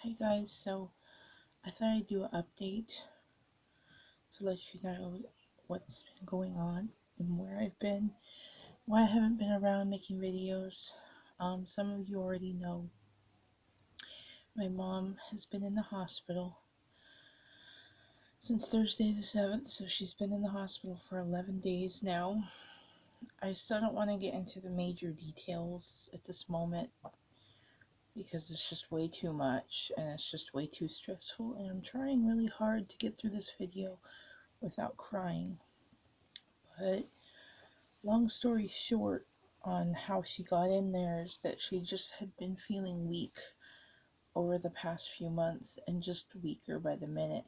Hey guys, so I thought I'd do an update to let you know what's been going on and where I've been, why I haven't been around making videos. Some of you already know my mom has been in the hospital since Thursday the 7th, so she's been in the hospital for 11 days now. I still don't want to get into the major details at this moment because it's just way too much and it's just way too stressful, and I'm trying really hard to get through this video without crying. But long story short, on how she got in there is that she just had been feeling weak over the past few months and just weaker by the minute.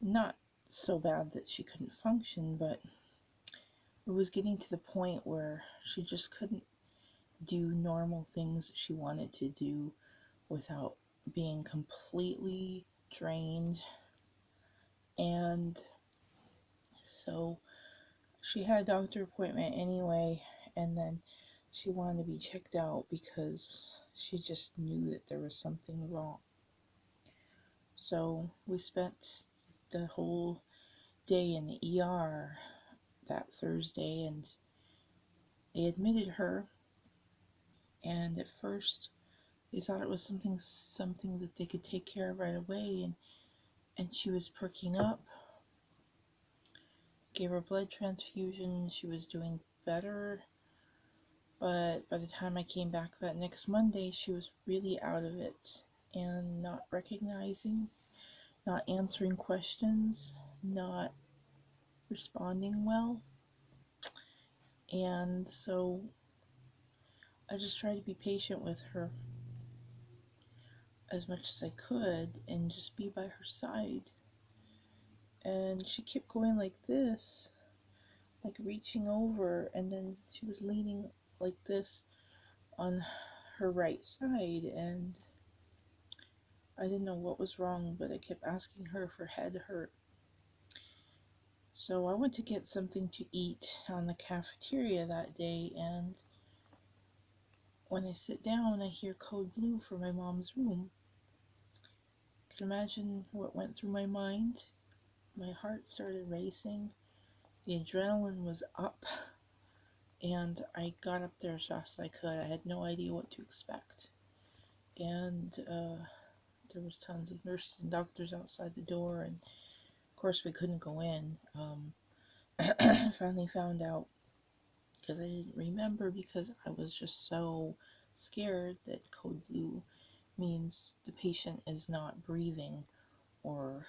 Not so bad that she couldn't function, but it was getting to the point where she just couldn't do normal things that she wanted to do without being completely drained. And so she had a doctor appointment anyway, and then she wanted to be checked out because she just knew that there was something wrong. So we spent the whole day in the ER that Thursday, and they admitted her. And at first, they thought it was something that they could take care of right away, and she was perking up. Gave her blood transfusion. She was doing better. But by the time I came back that next Monday, she was really out of it and not recognizing, not answering questions, not responding well. And so I just tried to be patient with her as much as I could and just be by her side. And she kept going like this, like reaching over, and then she was leaning like this on her right side, and I didn't know what was wrong, but I kept asking her if her head hurt. So I went to get something to eat on the cafeteria that day, and when I sit down, I hear code blue for my mom's room. You can imagine what went through my mind. My heart started racing, the adrenaline was up, and I got up there as fast as I could. I had no idea what to expect. And there was tons of nurses and doctors outside the door, and of course we couldn't go in. Finally found out, because I didn't remember, because I was just so scared, that code blue means the patient is not breathing or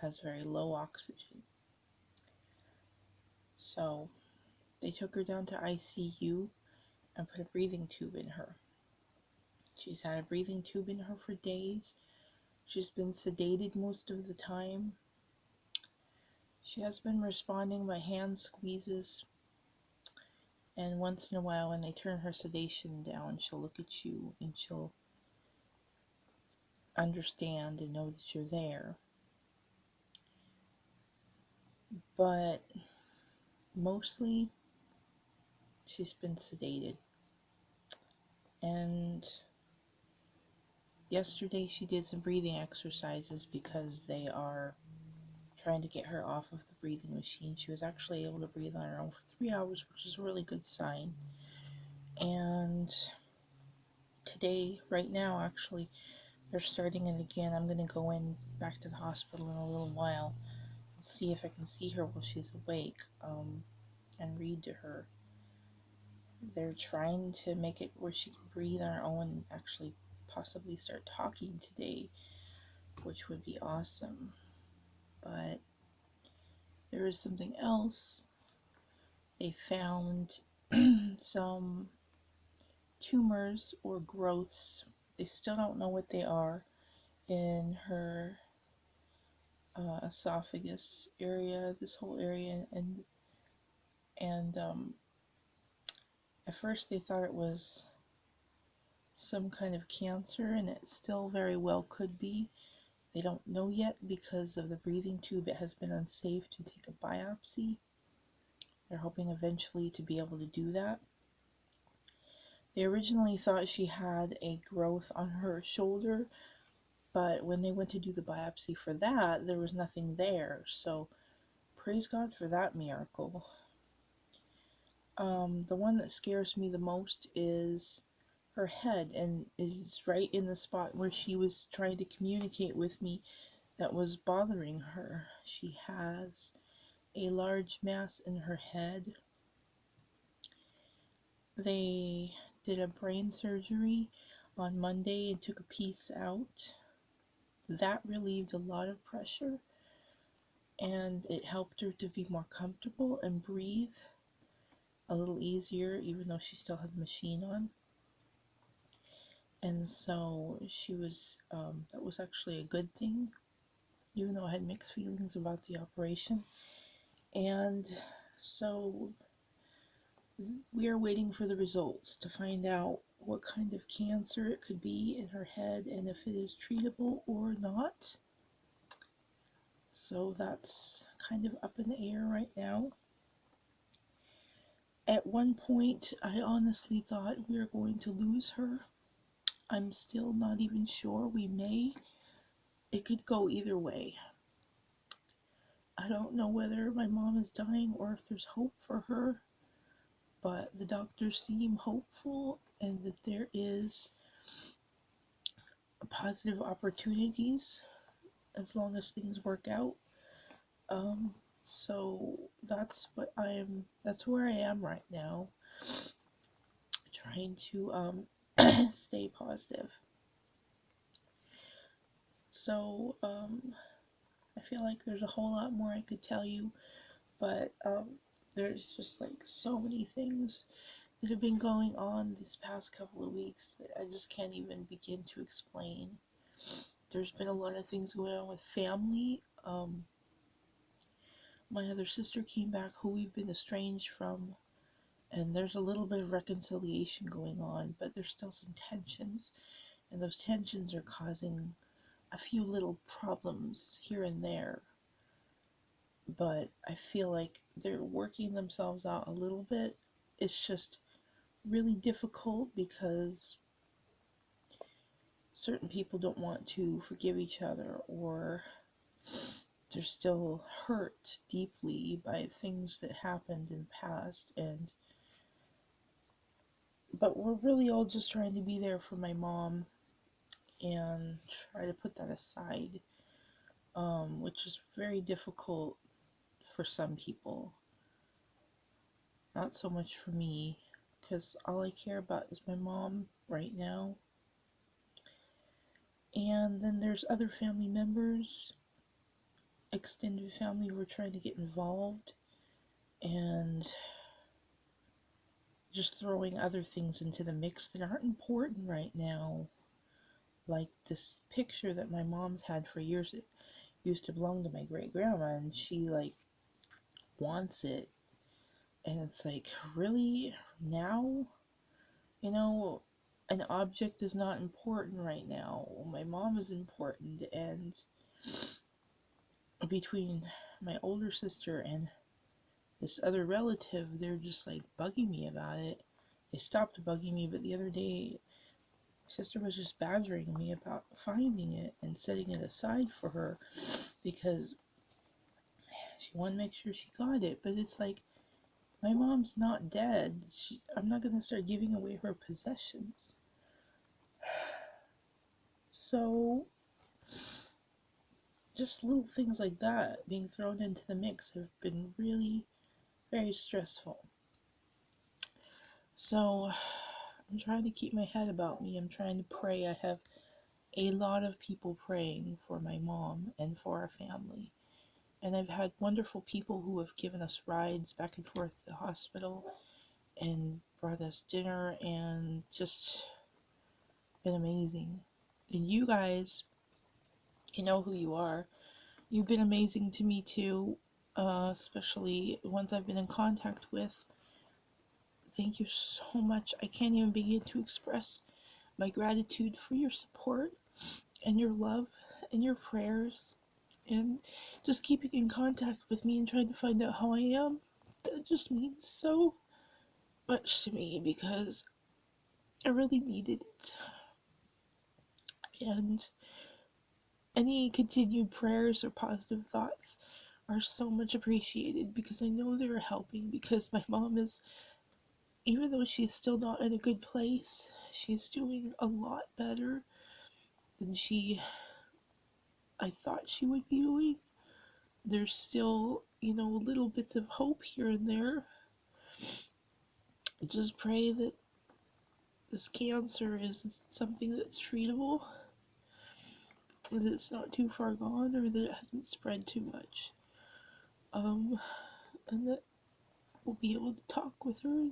has very low oxygen. So they took her down to ICU and put a breathing tube in her. She's had a breathing tube in her for days. She's been sedated most of the time. She has been responding by hand squeezes, and once in a while when they turn her sedation down, she'll look at you and she'll understand and know that you're there. But mostly she's been sedated. And yesterday she did some breathing exercises because they are trying to get her off of the breathing machine. She was actually able to breathe on her own for 3 hours, which is a really good sign. And today, right now actually, they're starting it again. I'm going to go in back to the hospital in a little while and see if I can see her while she's awake, and read to her. They're trying to make it where she can breathe on her own and actually possibly start talking today, which would be awesome. But there is something else. They found some tumors or growths. They still don't know what they are in her esophagus area, this whole area, and at first they thought it was some kind of cancer, and it still very well could be. They don't know yet because of the breathing tube. It has been unsafe to take a biopsy. They're hoping eventually to be able to do that. They originally thought she had a growth on her shoulder, but when they went to do the biopsy for that, there was nothing there. So praise God for that miracle. The one that scares me the most is her head, and is right in the spot where she was trying to communicate with me that was bothering her. She has a large mass in her head. They did a brain surgery on Monday and took a piece out. That relieved a lot of pressure, and it helped her to be more comfortable and breathe a little easier, even though she still had the machine on. And so that was actually a good thing, even though I had mixed feelings about the operation. And so we are waiting for the results to find out what kind of cancer it could be in her head and if it is treatable or not. So that's kind of up in the air right now. At one point, I honestly thought we were going to lose her. I'm still not even sure. We may. It could go either way. I don't know whether my mom is dying or if there's hope for her, but the doctors seem hopeful and that there is positive opportunities as long as things work out. So that's where I am right now, trying to stay positive. So I feel like there's a whole lot more I could tell you, but there's just like so many things that have been going on this past couple of weeks that I just can't even begin to explain. There's been a lot of things going on with family. My other sister came back, who we've been estranged from, and there's a little bit of reconciliation going on, but there's still some tensions, and those tensions are causing a few little problems here and there. But I feel like they're working themselves out a little bit. It's just really difficult because certain people don't want to forgive each other, or they're still hurt deeply by things that happened in the past. But we're really all just trying to be there for my mom and try to put that aside, which is very difficult for some people. Not so much for me, because all I care about is my mom right now. And then there's other family members, extended family, who are trying to get involved and just throwing other things into the mix that aren't important right now. Like this picture that my mom's had for years. It used to belong to my great grandma, and she like wants it. And it's like, really? Now? You know, an object is not important right now. My mom is important, and between my older sister and this other relative, they're just like bugging me about it. They stopped bugging me, but the other day, my sister was just badgering me about finding it and setting it aside for her because she wanted to make sure she got it. But it's like, my mom's not dead. I'm not going to start giving away her possessions. So, just little things like that being thrown into the mix have been really very stressful. So, I'm trying to keep my head about me. I'm trying to pray. I have a lot of people praying for my mom and for our family. And I've had wonderful people who have given us rides back and forth to the hospital and brought us dinner, and just been amazing. And you guys, you know who you are. You've been amazing to me too, especially ones I've been in contact with. Thank you so much. I can't even begin to express my gratitude for your support and your love and your prayers and just keeping in contact with me and trying to find out how I am. That just means so much to me because I really needed it. And any continued prayers or positive thoughts are so much appreciated because I know they're helping. Because my mom is, even though she's still not in a good place, she's doing a lot better than I thought she would be doing. There's still, little bits of hope here and there. Just pray that this cancer is something that's treatable, that it's not too far gone, or that it hasn't spread too much. And that we'll be able to talk with her,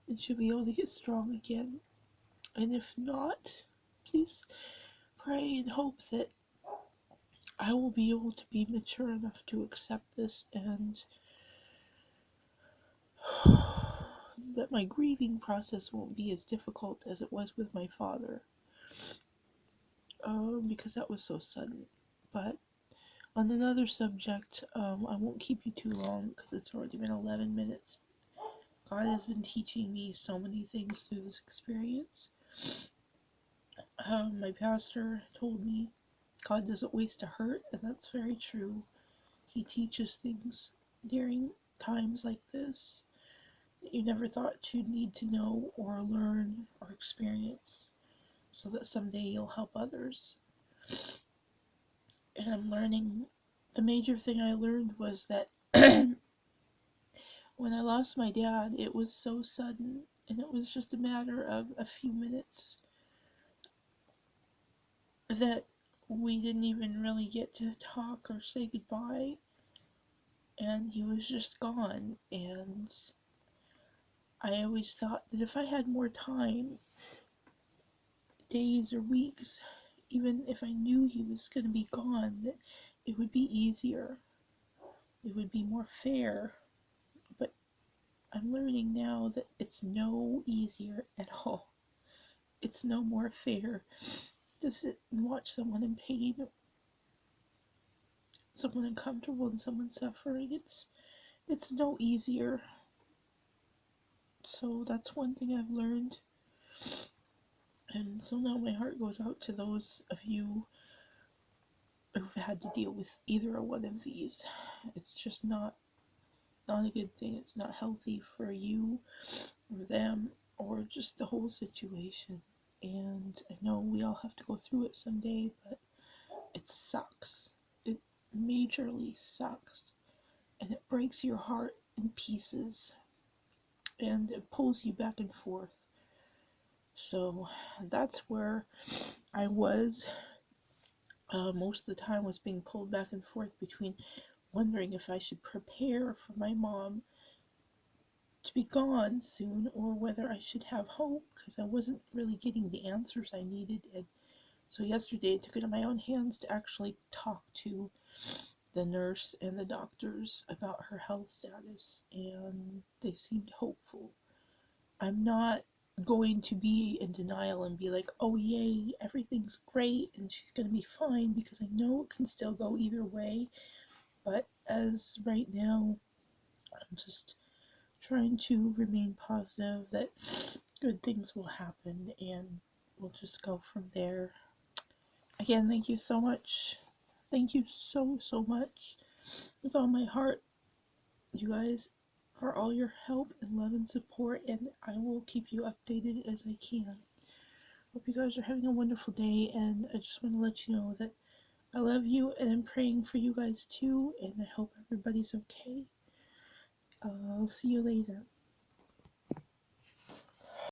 and she'll be able to get strong again. And if not, please pray and hope that I will be able to be mature enough to accept this, and that my grieving process won't be as difficult as it was with my father, because that was so sudden. But on another subject, I won't keep you too long because it's already been 11 minutes. God has been teaching me so many things through this experience. My pastor told me God doesn't waste a hurt, and that's very true. He teaches things during times like this that you never thought you'd need to know or learn or experience, so that someday you'll help others. And I'm learning, the major thing I learned was that when I lost my dad, it was so sudden, and it was just a matter of a few minutes that we didn't even really get to talk or say goodbye, and he was just gone. And I always thought that if I had more time, days or weeks, even if I knew he was going to be gone, that it would be easier. It would be more fair. But I'm learning now that it's no easier at all. It's no more fair to sit and watch someone in pain, someone uncomfortable, and someone suffering. It's no easier. So that's one thing I've learned. And so now my heart goes out to those of you who've had to deal with either one of these. It's just not a good thing. It's not healthy for you or them or just the whole situation. And I know we all have to go through it someday, but it sucks. It majorly sucks. And it breaks your heart in pieces. And it pulls you back and forth. So that's where I was. Most of the time was being pulled back and forth between wondering if I should prepare for my mom to be gone soon or whether I should have hope, because I wasn't really getting the answers I needed. And so yesterday I took it in my own hands to actually talk to the nurse and the doctors about her health status, and they seemed hopeful. I'm not going to be in denial and be like, oh yay, everything's great and she's going to be fine, because I know it can still go either way. But as right now, I'm just trying to remain positive that good things will happen, and we'll just go from there. Again, thank you so much. Thank you so, so much. With all my heart, you guys, for all your help and love and support, and I will keep you updated as I can. Hope you guys are having a wonderful day, and I just want to let you know that I love you and I'm praying for you guys too, and I hope everybody's okay. I'll see you later.